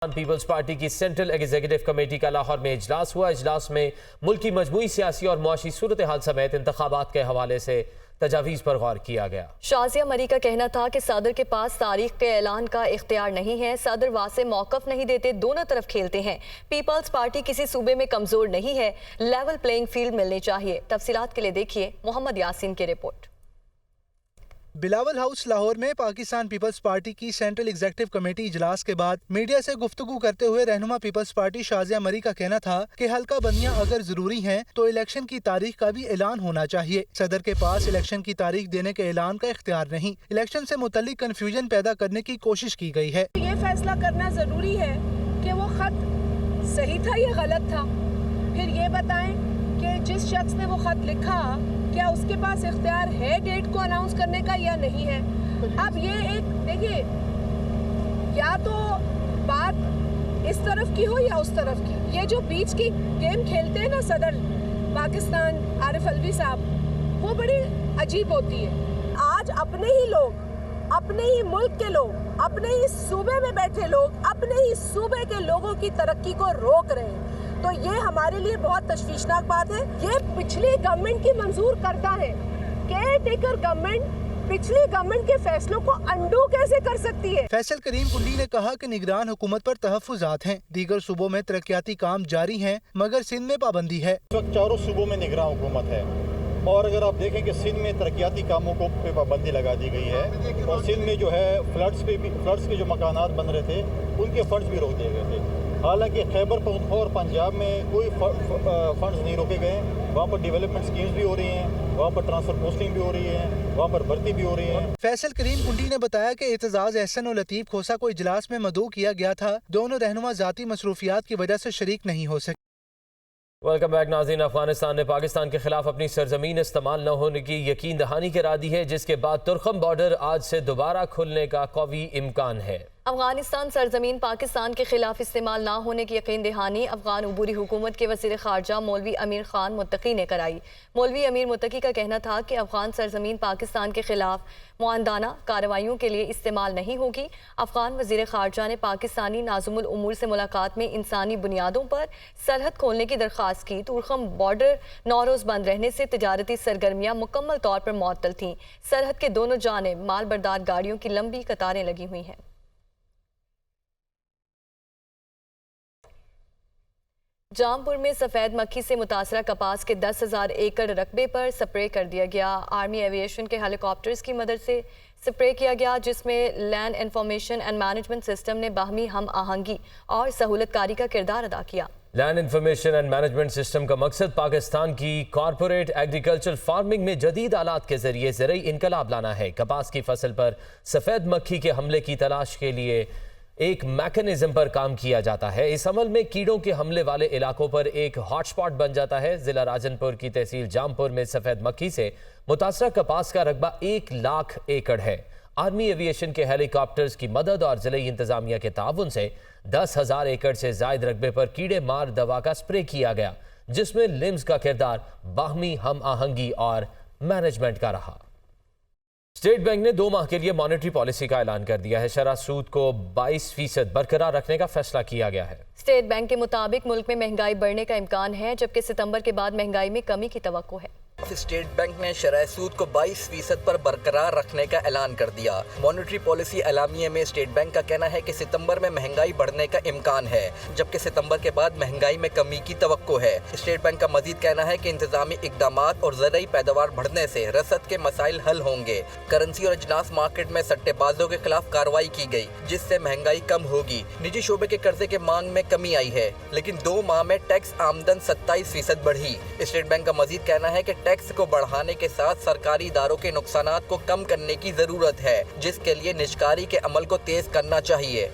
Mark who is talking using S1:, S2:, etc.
S1: Peoples party کی central executive committee کا لاہور میں اجلاس ہوا۔ اجلاس میں ملک کی مجموعی سیاسی اور معاشی صورتحال سمیت انتخابات کے حوالے سے تجاویز پر غور کیا گیا۔
S2: شازیہ مری کا کہنا تھا کہ صدر کے پاس تاریخ کے اعلان کا اختیار نہیں ہے، صدر واضح موقف نہیں دیتے، دونوں طرف کھیلتے ہیں۔ پیپلز پارٹی کسی صوبے میں کمزور نہیں ہے، لیول پلینگ فیلڈ ملنی چاہیے۔ تفصیلات کے لیے دیکھیے محمد یاسین کی رپورٹ۔
S3: بلاول ہاؤس لاہور میں پاکستان پیپلز پارٹی کی سینٹرل ایگزیکٹو کمیٹی اجلاس کے بعد میڈیا سے گفتگو کرتے ہوئے رہنما پیپلز پارٹی شازیہ مری کا کہنا تھا کہ حلقہ بندیاں اگر ضروری ہیں تو الیکشن کی تاریخ کا بھی اعلان ہونا چاہیے۔ صدر کے پاس الیکشن کی تاریخ دینے کے اعلان کا اختیار نہیں، الیکشن سے متعلق کنفیوژن پیدا کرنے کی کوشش کی گئی ہے۔
S4: یہ فیصلہ کرنا ضروری ہے کہ وہ خط صحیح تھا یا غلط تھا، پھر یہ بتائیں کہ جس شخص نے وہ خط لکھا کیا اس کے پاس اختیار ہے ڈیٹ کو اناؤنس کرنے کا یا نہیں ہے۔ اب یہ ایک دیکھیے، یا تو بات اس طرف کی ہو یا اس طرف کی، یہ جو بیچ کی گیم کھیلتے ہیں نا صدر پاکستان عارف الوی صاحب، وہ بڑی عجیب ہوتی ہے۔ آج اپنے ہی لوگ، اپنے ہی ملک کے لوگ، اپنے ہی صوبے میں بیٹھے لوگ اپنے ہی صوبے کے لوگوں کی ترقی کو روک رہے ہیں، تو یہ ہمارے لیے بہت تشویشناک بات ہے۔ یہ پچھلی گورنمنٹ کی منظور کرتا ہے، کیئر ٹیکر گورنمنٹ پچھلی گورنمنٹ کے فیصلوں کو انڈو کیسے کر سکتی ہے؟
S3: فیصل کریم کنڈی نے کہا کہ نگران حکومت پر تحفظات ہیں، دیگر صوبوں میں ترقیاتی کام جاری ہیں مگر سندھ میں پابندی ہے۔
S5: اس وقت چاروں صوبوں میں نگران حکومت ہے، اور اگر آپ دیکھیں کہ سندھ میں ترقیاتی کاموں کو پہ پابندی لگا دی گئی ہے، اور سندھ میں جو ہے فلڈز کے جو مکانات بن رہے تھے ان کے فنڈز بھی روک دیے گئے تھے۔ حالانکہ خیبر پختونخوا اور پنجاب میں کوئی فنڈز نہیں روکے گئے، وہاں پر ڈیولپمنٹ سکیمز بھی ہو رہی ہیں، وہاں پر ٹرانسفر پوسٹنگ بھی ہو رہی ہے، وہاں پر بھرتی بھی ہو رہی ہے۔
S3: فیصل کریم کنڈی نے بتایا کہ اعتزاز احسن اور لطیف کھوسہ کو اجلاس میں مدعو کیا گیا تھا، دونوں رہنما ذاتی مصروفیات کی وجہ سے شریک نہیں ہو سکے۔
S1: ویلکم بیک ناظرین۔ افغانستان نے پاکستان کے خلاف اپنی سرزمین استعمال نہ ہونے کی یقین دہانی کرا دی ہے، جس کے بعد ترخم بارڈر آج سے دوبارہ کھلنے کا قوی امکان ہے۔
S2: افغانستان سرزمین پاکستان کے خلاف استعمال نہ ہونے کی یقین دہانی افغان عبوری حکومت کے وزیر خارجہ مولوی امیر خان متقی نے کرائی۔ مولوی امیر متقی کا کہنا تھا کہ افغان سرزمین پاکستان کے خلاف معاندانہ کارروائیوں کے لیے استعمال نہیں ہوگی۔ افغان وزیر خارجہ نے پاکستانی ناظم الامور سے ملاقات میں انسانی بنیادوں پر سرحد کھولنے کی درخواست کی۔ تورخم بارڈر 9 روز بند رہنے سے تجارتی سرگرمیاں مکمل طور پر معطل تھیں۔ سرحد کے دونوں جانب مال بردار گاڑیوں کی لمبی قطاریں لگی ہوئی ہیں۔ جامپور میں سفید مکھی سے متاثرہ کپاس کے 10,000 ایکڑ رقبے پر سپرے کر دیا گیا۔ آرمی ایوی ایشن کے ہیلی کاپٹرز کی مدد سے سپرے کیا گیا، جس میں land information and management system نے باہمی ہم آہنگی اور سہولت کاری کا کردار ادا کیا۔
S1: Land information and management system کا مقصد پاکستان کی کارپوریٹ ایگریکلچر فارمنگ میں جدید آلات کے ذریعے زرعی انقلاب لانا ہے۔ کپاس کی فصل پر سفید مکھی کے حملے کی تلاش کے لیے ایک میکنزم پر کام کیا جاتا ہے۔ اس عمل میں کیڑوں کے حملے والے علاقوں پر ایک ہاٹ سپاٹ بن جاتا ہے۔ ضلع راجنپور کی تحصیل جامپور میں سفید مکھی سے متاثرہ کپاس کا رقبہ 1,00,000 ایکڑ ہے۔ آرمی ایوی ایشن کے ہیلی کاپٹرز کی مدد اور ضلعی انتظامیہ کے تعاون سے 10,000 ایکڑ سے زائد رقبے پر کیڑے مار دوا کا سپرے کیا گیا، جس میں لمز کا کردار باہمی ہم آہنگی اور مینجمنٹ کا رہا۔ اسٹیٹ بینک نے 2 ماہ کے لیے مانیٹری پالیسی کا اعلان کر دیا ہے۔ شرح سود کو 22% برقرار رکھنے کا فیصلہ کیا گیا ہے۔
S2: اسٹیٹ بینک کے مطابق ملک میں مہنگائی بڑھنے کا امکان ہے، جبکہ ستمبر کے بعد مہنگائی میں کمی کی توقع ہے۔
S6: اسٹیٹ بینک نے شرح سود کو 22% پر برقرار رکھنے کا اعلان کر دیا۔ مانیٹری پالیسی اعلامیے میں اسٹیٹ بینک کا کہنا ہے کہ ستمبر میں مہنگائی بڑھنے کا امکان ہے، جبکہ ستمبر کے بعد مہنگائی میں کمی کی توقع ہے۔ اسٹیٹ بینک کا مزید کہنا ہے کہ انتظامی اقدامات اور زرعی پیداوار بڑھنے سے رسد کے مسائل حل ہوں گے۔ کرنسی اور اجناس مارکیٹ میں سٹے بازوں کے خلاف کارروائی کی گئی، جس سے مہنگائی کم ہوگی۔ نجی شعبے کے قرضے کے مانگ میں کمی آئی ہے، لیکن 2 ماہ میں ٹیکس آمدن 27% بڑھی۔ اسٹیٹ بینک کا مزید کہنا ہے کہ ٹیکس کو بڑھانے کے ساتھ سرکاری اداروں کے نقصانات کو کم کرنے کی ضرورت ہے، جس کے لیے نجکاری کے عمل کو تیز کرنا چاہیے۔